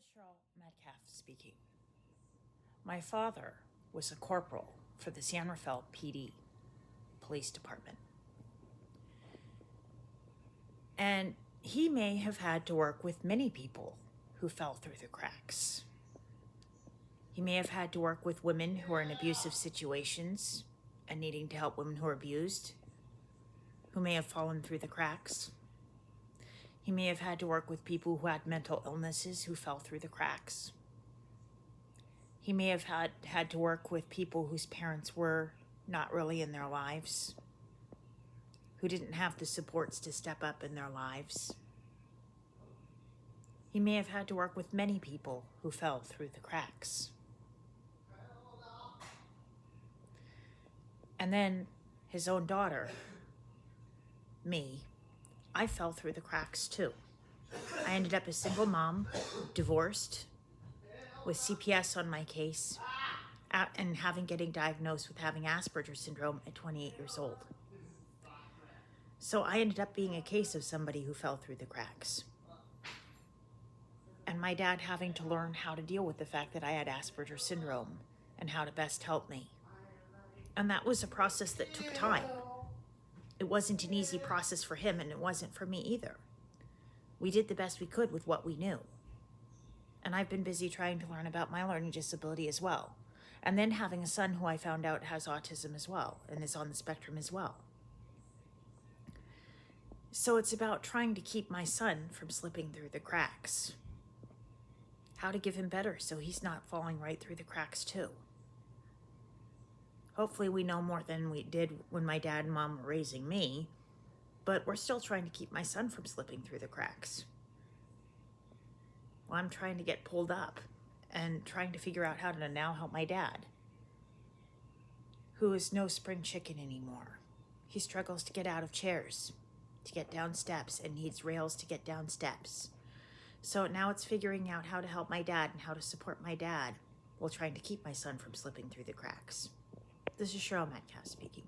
is Cheryl Metcalf speaking. My father was a corporal for the San Rafael PD Police Department. And he may have had to work with many people who fell through the cracks. He may have had to work with women who are in abusive situations and needing to help women who are abused, who may have fallen through the cracks. He may have had to work with people who had mental illnesses who fell through the cracks. He may have had to work with people whose parents were not really in their lives, who didn't have the supports to step up in their lives. He may have had to work with many people who fell through the cracks. And then his own daughter, me, I fell through the cracks too. I ended up a single mom, divorced, with CPS on my case, and getting diagnosed with having Asperger's syndrome at 28 years old. So I ended up being a case of somebody who fell through the cracks. And my dad having to learn how to deal with the fact that I had Asperger's syndrome and how to best help me. And that was a process that took time. It wasn't an easy process for him, and it wasn't for me either. We did the best we could with what we knew. And I've been busy trying to learn about my learning disability as well. And then having a son who I found out has autism as well and is on the spectrum as well. So it's about trying to keep my son from slipping through the cracks. How to give him better so he's not falling right through the cracks too. Hopefully we know more than we did when my dad and mom were raising me, but we're still trying to keep my son from slipping through the cracks. Well, I'm trying to get pulled up and trying to figure out how to now help my dad, who is no spring chicken anymore. He struggles to get out of chairs, to get down steps, and needs rails to get down steps. So now it's figuring out how to help my dad and how to support my dad while trying to keep my son from slipping through the cracks. This is Cheryl Metcalf speaking.